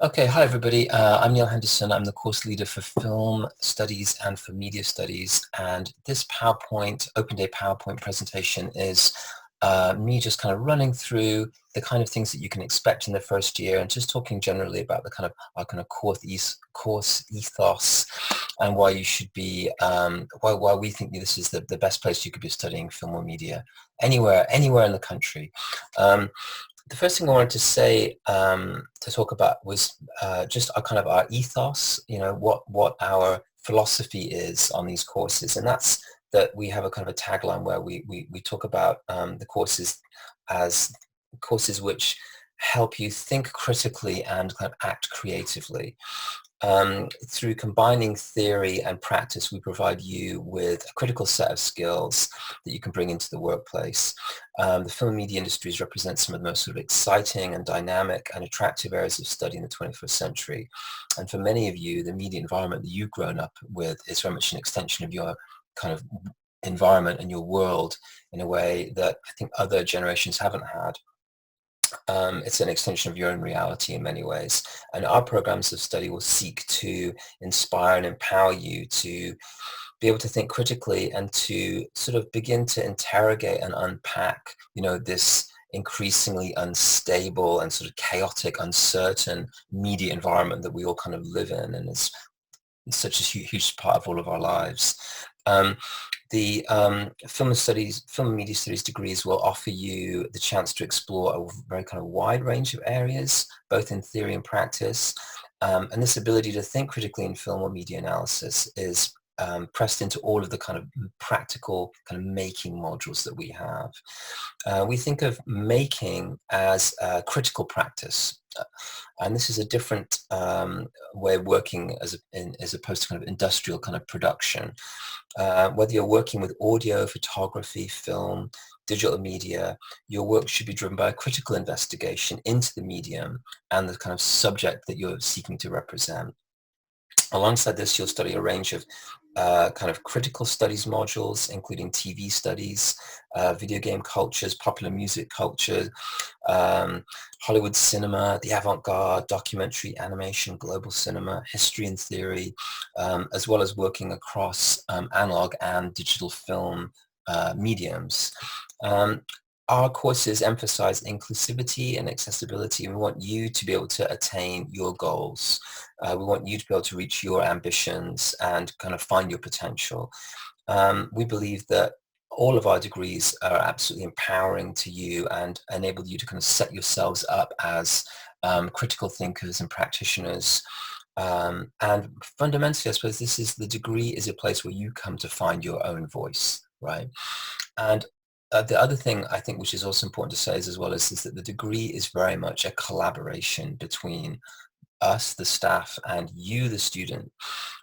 Okay, hi everybody. I'm Neil Henderson. I'm the course leader for film studies and for media studies. And this Open Day PowerPoint presentation is me just kind of running through the kind of things that you can expect in the first year and just talking generally about the kind of our kind of course ethos and why you should be, why we think this is the best place you could be studying film or media anywhere in the country. The first thing I wanted to say to talk about was just our kind of our ethos, what our philosophy is on these courses. And that's that we have a kind of a tagline where we talk about the courses as courses which help you think critically and kind of act creatively. Through combining theory and practice, we provide you with a critical set of skills that you can bring into the workplace. The film and media industries represent some of the most sort of exciting and dynamic and attractive areas of study in the 21st century. And for many of you, the media environment that you've grown up with is very much an extension of your kind of environment and your world in a way that I think other generations haven't had. It's an extension of your own reality in many ways. And our programs of study will seek to inspire and empower you to be able to think critically and to sort of begin to interrogate and unpack, this increasingly unstable and sort of chaotic, uncertain media environment that we all kind of live in and is such a huge part of all of our lives. The film and media studies degrees will offer you the chance to explore a very kind of wide range of areas, both in theory and practice. And this ability to think critically in film or media analysis is pressed into all of the kind of practical kind of making modules that we have. We think of making as a critical practice. And this is a different way of working as opposed to kind of industrial kind of production. Whether you're working with audio, photography, film, digital media, your work should be driven by a critical investigation into the medium and the kind of subject that you're seeking to represent. Alongside this, you'll study a range of kind of critical studies modules, including TV studies, video game cultures, popular music culture, Hollywood cinema, the avant-garde, documentary, animation, global cinema, history and theory, as well as working across analog and digital film mediums. Our courses emphasize inclusivity and accessibility. We want you to be able to attain your goals. We want you to be able to reach your ambitions and kind of find your potential. We believe that all of our degrees are absolutely empowering to you and enable you to kind of set yourselves up as critical thinkers and practitioners. And fundamentally, I suppose the degree is a place where you come to find your own voice, right? And the other thing I think which is also important to say is that the degree is very much a collaboration between us, the staff, and you, the student,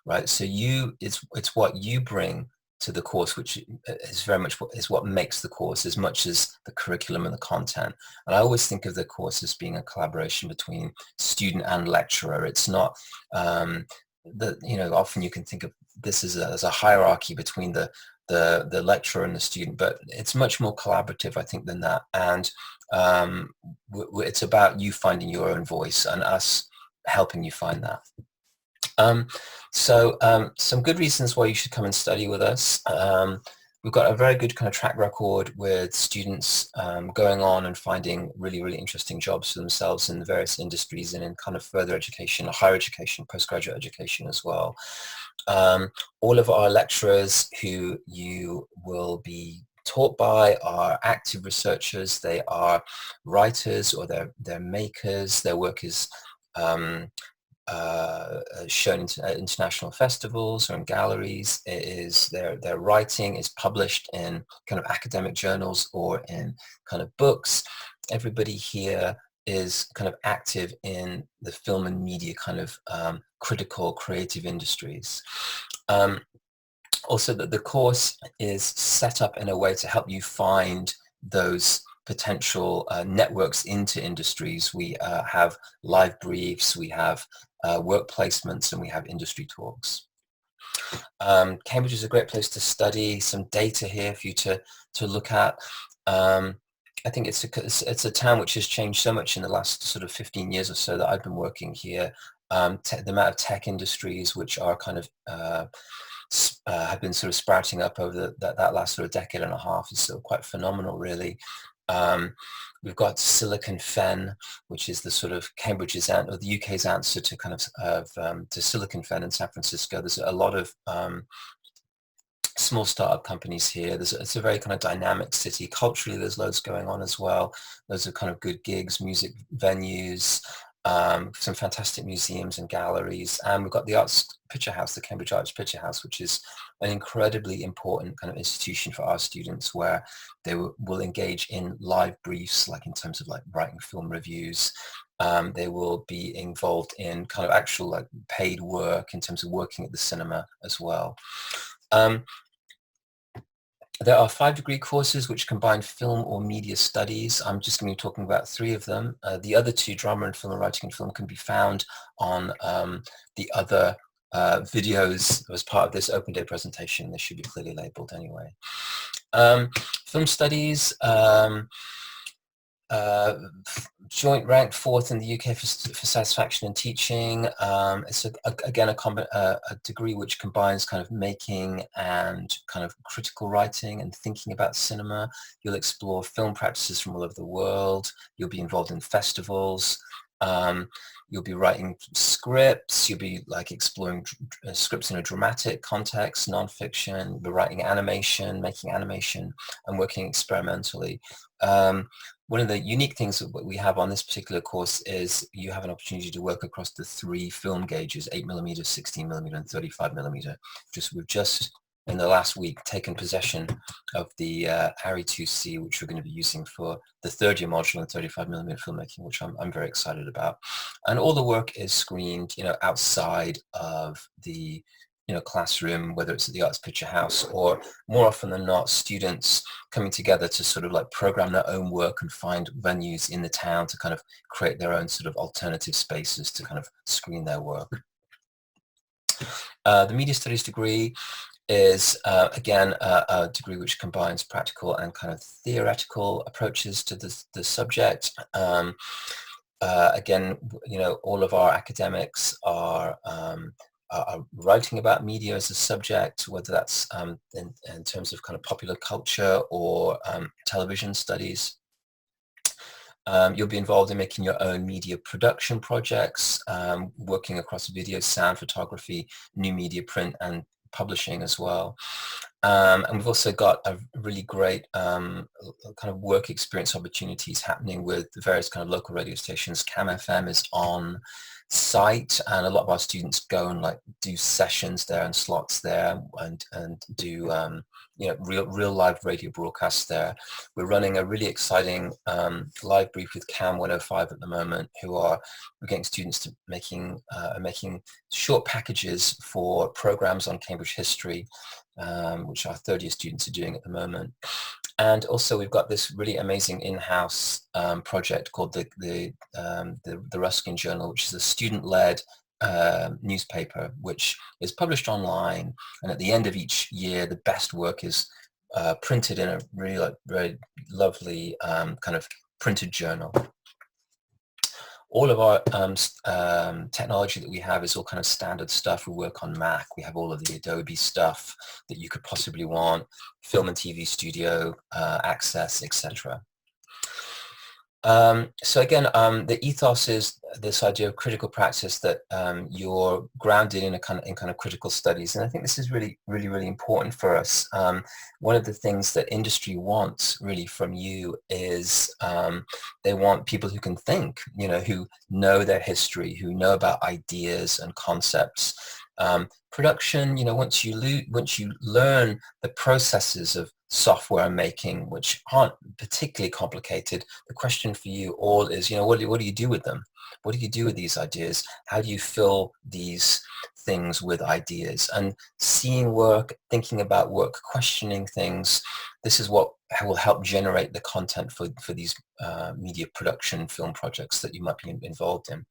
right? So it's what you bring to the course, which is very much what makes the course as much as the curriculum and the content. And I always think of the course as being a collaboration between student and lecturer. It's not often you can think of this as a hierarchy between the lecturer and the student, but it's much more collaborative, I think, than that. And it's about you finding your own voice and us helping you find that. Some good reasons why you should come and study with us. We've got a very good kind of track record with students going on and finding really, really interesting jobs for themselves in the various industries and in kind of further education, higher education, postgraduate education as well. All of our lecturers who you will be taught by are active researchers. They are writers or they're makers. Their work is shown in international festivals or in galleries. Their writing is published in kind of academic journals or in kind of books. Everybody here is kind of active in the film and media kind of critical creative industries. Also, that the course is set up in a way to help you find those potential networks into industries. We have live briefs, we have work placements, and we have industry talks. Cambridge is a great place to study. Some data here for you to look at. I think it's a town which has changed so much in the last sort of 15 years or so that I've been working here. The amount of tech industries which are kind of have been sort of sprouting up over that last sort of decade and a half is still quite phenomenal, really. Um, we've got Silicon Fen, which is the sort of Cambridge's or the UK's answer to kind of to Silicon Fen in San Francisco. There's a lot of small startup companies here. It's a very kind of dynamic city. Culturally, there's loads going on as well. Loads of kind of good gigs, music venues, some fantastic museums and galleries. And we've got the Arts Picture House, the Cambridge Arts Picture House, which is an incredibly important kind of institution for our students, where they will engage in live briefs, like in terms of like writing film reviews. They will be involved in kind of actual like paid work in terms of working at the cinema as well. There are 5 degree courses which combine film or media studies. I'm just going to be talking about 3 of them. The other 2, drama and film and writing and film, can be found on the other videos as part of this open day presentation. They should be clearly labeled anyway. Film studies, joint ranked 4th in the UK for satisfaction in teaching. It's again a degree which combines kind of making and kind of critical writing and thinking about cinema. You'll explore film practices from all over the world. You'll be involved in festivals. You'll be writing scripts. You'll be like exploring scripts in a dramatic context, non-fiction. You'll be writing animation, making animation, and working experimentally. One of the unique things that we have on this particular course is you have an opportunity to work across the 3 film gauges: 8mm, 16mm, and 35mm. We've just in the last week taken possession of the ARRI 2C, which we're going to be using for the 3rd year module in 35mm filmmaking, which I'm very excited about. And all the work is screened, outside of the classroom, whether it's at the Arts Picture House, or more often than not, students coming together to sort of like program their own work and find venues in the town to kind of create their own sort of alternative spaces to kind of screen their work. The media studies degree is again a degree which combines practical and kind of theoretical approaches to the subject. Again, all of our academics are writing about media as a subject, whether that's in terms of kind of popular culture or television studies. You'll be involved in making your own media production projects, working across video, sound, photography, new media, print, and publishing as well. And we've also got a really great kind of work experience opportunities happening with the various kind of local radio stations. Cam FM is on site, and a lot of our students go and like do sessions there and slots there and do real live radio broadcasts there. We're running a really exciting live brief with Cam 105 at the moment, we're getting students to making short packages for programs on Cambridge history, which our 3rd year students are doing at the moment. And also we've got this really amazing in-house project called the Ruskin Journal, which is a student-led newspaper which is published online, and at the end of each year the best work is printed in a really very lovely kind of printed journal. All of our technology that we have is all kind of standard stuff. We work on Mac. We have all of the Adobe stuff that you could possibly want, film and TV studio, access, etc. So again, the ethos is this idea of critical practice, that you're grounded in a kind of critical studies, and I think this is really important for us. One of the things that industry wants really from you is they want people who can think, who know their history, who know about ideas and concepts. Production, once you learn the processes of software making, which aren't particularly complicated, the question for you all is, what do you do with them? What do you do with these ideas? How do you fill these things with ideas? And seeing work, thinking about work, questioning things, this is what will help generate the content for these media production film projects that you might be involved in.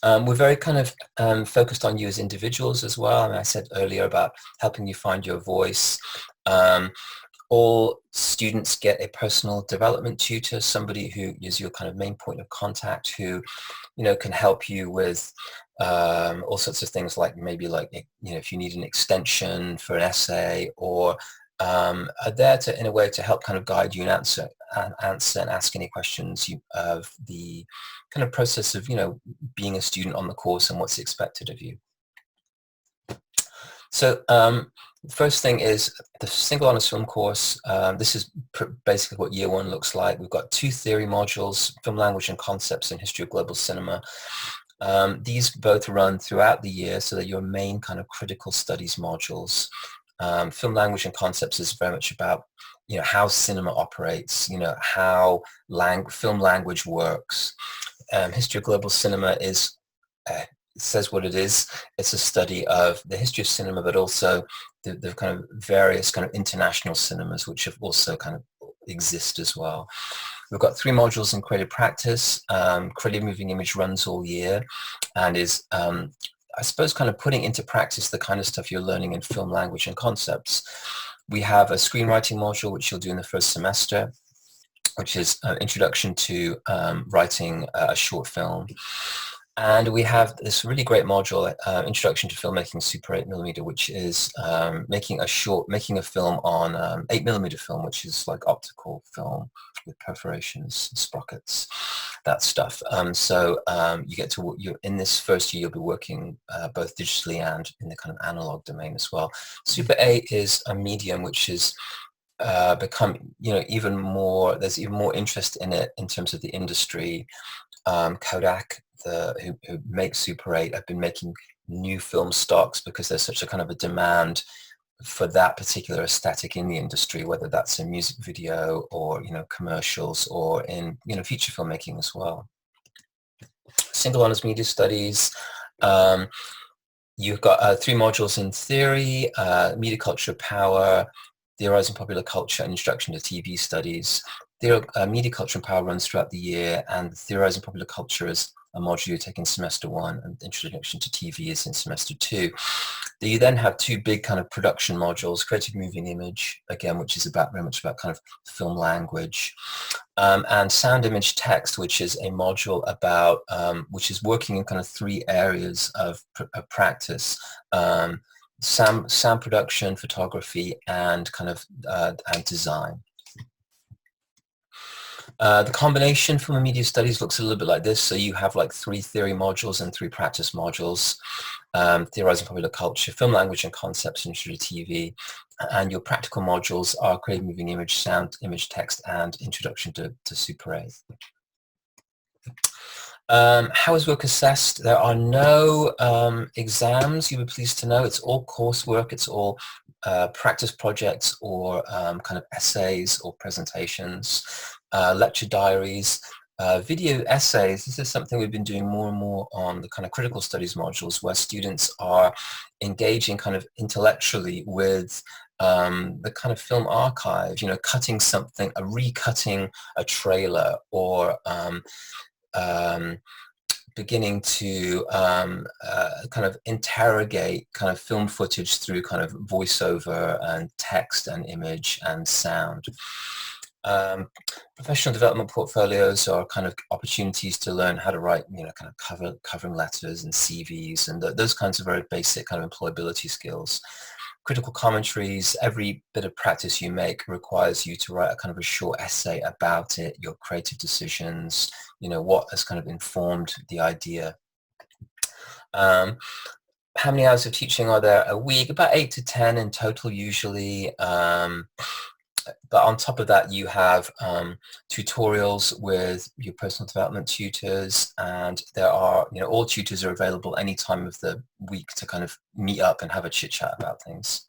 We're very kind of focused on you as individuals as well. I mean, I said earlier about helping you find your voice. All students get a personal development tutor, somebody who is your kind of main point of contact, who can help you with all sorts of things, like maybe like if you need an extension for an essay, or are there to, in a way, to help kind of guide you and answer and ask any questions of the kind of process of being a student on the course and what's expected of you. So the first thing is the single honors film course. This is basically what year one looks like. We've got 2 theory modules, film language and concepts and history of global cinema. These both run throughout the year, so that your main kind of critical studies modules. Film language and concepts is very much about how cinema operates, how film language works. History of global cinema is it says what it is. It's a study of the history of cinema, but also the kind of various kind of international cinemas, which have also kind of exist as well. We've got 3 modules in creative practice. Creative moving image runs all year and is, I suppose, kind of putting into practice the kind of stuff you're learning in film language and concepts. We have a screenwriting module, which you'll do in the first semester, which is an introduction to writing a short film. And we have this really great module, Introduction to Filmmaking Super 8mm, which is making a film on 8mm film, which is like optical film with perforations, sprockets, that stuff. So you get to, in this first year, you'll be working both digitally and in the kind of analog domain as well. Super 8 is a medium which is become, even more, there's even more interest in it in terms of the industry. Kodak, who make Super 8, have been making new film stocks because there's such a kind of a demand for that particular aesthetic in the industry, whether that's in music video or commercials or in feature filmmaking as well. Single honors media studies. You've got 3 modules in theory: media culture, power, theorizing popular culture, and introduction to TV studies. Media culture and power runs throughout the year, and theorizing popular culture is a module you take in semester 1, and introduction to TV is in semester 2. You then have 2 big kind of production modules: creative moving image, again, which is very much about kind of film language, and sound image text, which is a module about which is working in kind of 3 areas of practice: sound production, photography, and kind of and design. The combination from a media studies looks a little bit like this. So you have like 3 theory modules and 3 practice modules: theorizing popular culture, film language and concepts, intro to TV. And your practical modules are creative moving image, sound image text, and introduction to Super 8. How is work assessed? There are no exams, you'll be pleased to know. It's all coursework. It's all practice projects or kind of essays or presentations, lecture diaries, video essays. This is something we've been doing more and more on the kind of critical studies modules, where students are engaging kind of intellectually with the kind of film archive, cutting something, recutting a trailer, or beginning to kind of interrogate kind of film footage through kind of voiceover and text and image and sound. Professional development portfolios are kind of opportunities to learn how to write, kind of covering letters and CVs and those kinds of very basic kind of employability skills. Critical commentaries: every bit of practice you make requires you to write a kind of a short essay about it, your creative decisions, what has kind of informed the idea. How many hours of teaching are there a week? About 8 to 10 in total usually. But on top of that, you have tutorials with your personal development tutors, and there are, all tutors are available any time of the week to kind of meet up and have a chit chat about things.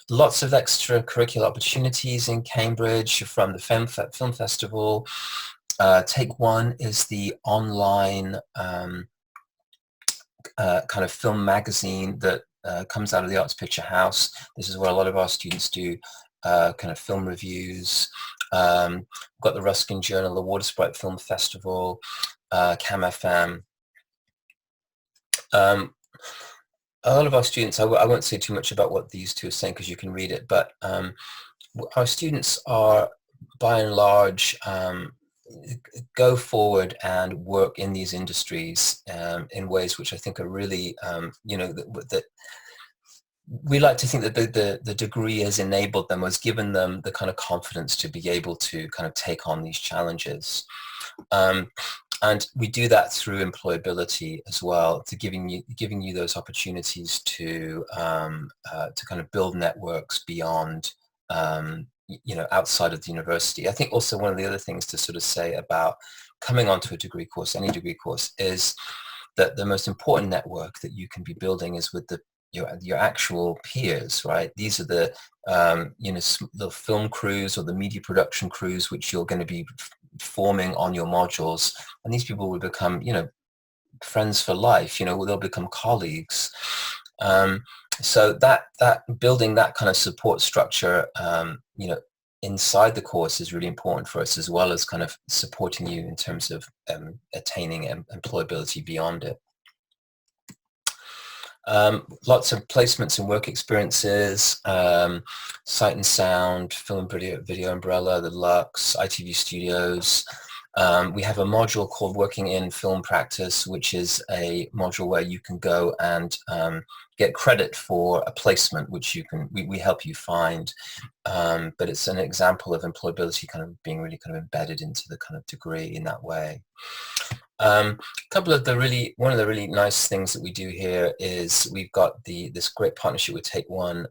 Lots of extracurricular opportunities in Cambridge from the Film Festival. Take One is the online kind of film magazine that comes out of the Arts Picture House. This is where a lot of our students do kind of film reviews. We've got the Ruskin Journal, the Water Sprite Film Festival, Cam FM. a lot of our students, I won't say too much about what these two are saying because you can read it, but our students are, by and large, go forward and work in these industries in ways which I think are really, that we like to think that the degree has enabled them, has given them the kind of confidence to be able to kind of take on these challenges. And we do that through employability as well, to giving you those opportunities to kind of build networks beyond, outside of the university. I think also one of the other things to sort of say about coming onto a degree course, any degree course, is that the most important network that you can be building is with your actual peers, right? These are the the film crews or the media production crews which you're going to be forming on your modules, and these people will become friends for life. They'll become colleagues. So that building that kind of support structure inside the course is really important for us, as well as kind of supporting you in terms of attaining employability beyond it. Lots of placements and work experiences, Sight and Sound, Film and Video Umbrella, the Lux, ITV Studios. We have a module called Working in Film Practice, which is a module where you can go and get credit for a placement, which we help you find. But it's an example of employability kind of being really kind of embedded into the kind of degree in that way. One of the really nice things that we do here is we've got this great partnership with Take One.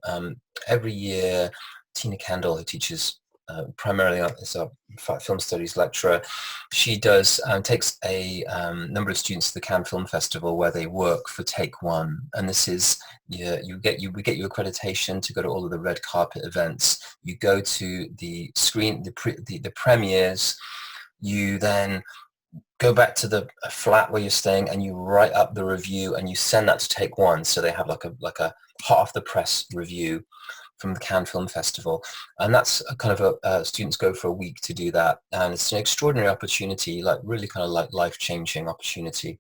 Every year, Tina Candle, who teaches primarily as a film studies lecturer, she takes a number of students to the Cannes Film Festival, where they work for Take One, and this is we get you accreditation to go to all of the red carpet events. You go to the premieres. You then go back to the flat where you're staying and you write up the review and you send that to Take One, so they have like a hot off the press review from the Cannes Film Festival. And that's a kind of students go for a week to do that, and it's an extraordinary opportunity, like really kind of like life-changing opportunity.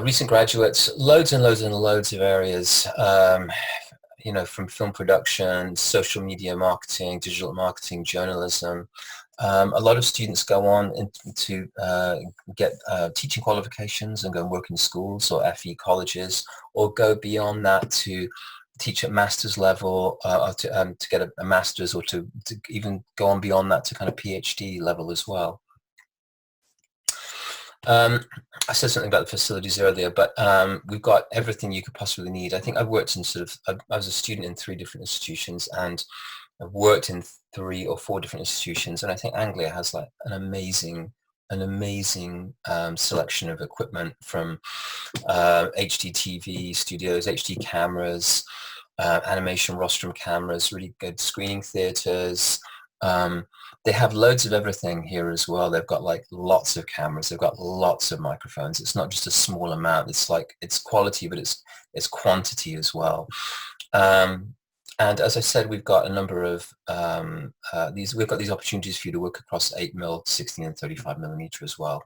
Recent graduates, loads and loads and loads of areas, from film production, social media marketing, digital marketing, journalism. A lot of students go on to get teaching qualifications and go and work in schools or FE colleges, or go beyond that to teach at master's level, or to get a master's, or to even go on beyond that to kind of PhD level as well. I said something about the facilities earlier, but we've got everything you could possibly need. I think I've worked in I was a student in 3 different institutions, and I've worked in 3 or 4 different institutions, and I think Anglia has like an amazing selection of equipment, from HD TV studios, HD cameras, animation rostrum cameras, really good screening theaters. They have loads of everything here as well. They've got like lots of cameras. They've got lots of microphones. It's not just a small amount. It's like, it's quality, but it's quantity as well. And as I said, we've got a number of we've got these opportunities for you to work across 8mm, 16 and 35mm as well.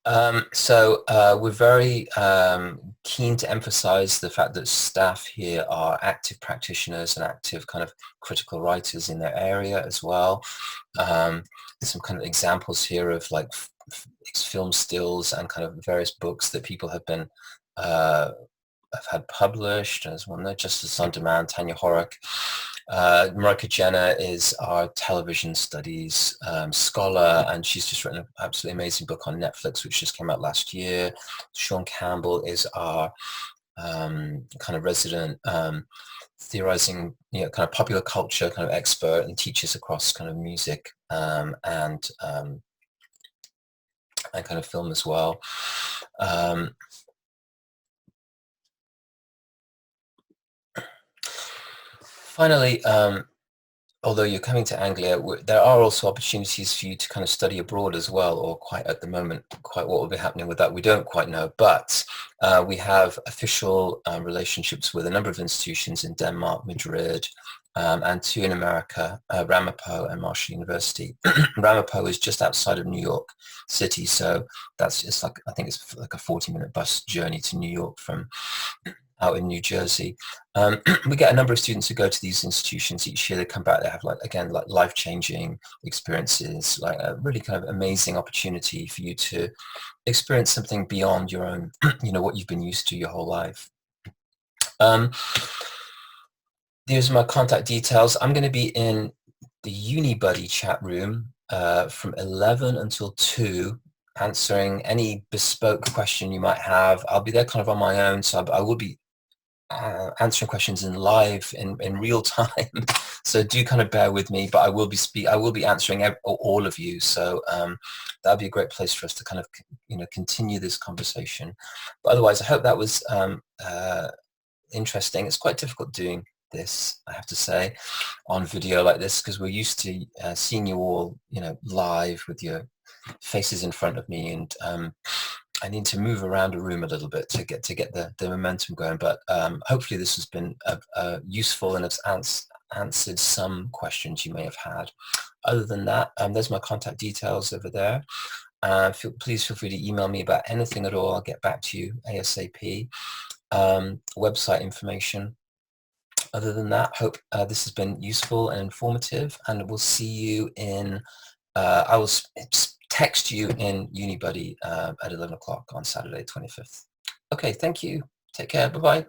We're very keen to emphasize the fact that staff here are active practitioners and active kind of critical writers in their area as well. Some kind of examples here of like film stills and kind of various books that people have been have had published. There's one there, Justice on Demand, Tanya Horrock. Marika Jenner is our television studies scholar, and she's just written an absolutely amazing book on Netflix, which just came out last year. Sean Campbell is our kind of resident theorizing, kind of popular culture kind of expert, and teaches across kind of music and kind of film as well. Finally, although you're coming to Anglia, there are also opportunities for you to kind of study abroad as well, or quite at the moment, quite what will be happening with that, we don't quite know. But we have official relationships with a number of institutions in Denmark, Madrid, and 2 in America, Ramapo and Marshall University. Ramapo is just outside of New York City, so that's just like, I think it's like a 40-minute bus journey to New York from out in New Jersey. We get a number of students who go to these institutions each year. They come back, they have like, again, like life-changing experiences, like a really kind of amazing opportunity for you to experience something beyond your own, what you've been used to your whole life. These are my contact details. I'm going to be in the UniBuddy chat room from 11 until 2, answering any bespoke question you might have. I'll be there kind of on my own, so I will be answering questions in real time. So do kind of bear with me, but I will be answering all of you. So that'll be a great place for us to kind of continue this conversation. But otherwise, I hope that was interesting. It's quite difficult doing this, I have to say, on video like this, because we're used to seeing you all live with your faces in front of me, and I need to move around a room a little bit to get the momentum going. But hopefully this has been useful and it's answered some questions you may have had. Other than that, there's my contact details over there. Please feel free to email me about anything at all. I'll get back to you ASAP. Website information. Other than that, hope this has been useful and informative, and we'll see you in, I will text you in UniBuddy at 11 o'clock on Saturday 25th. Okay, thank you. Take care. Bye-bye.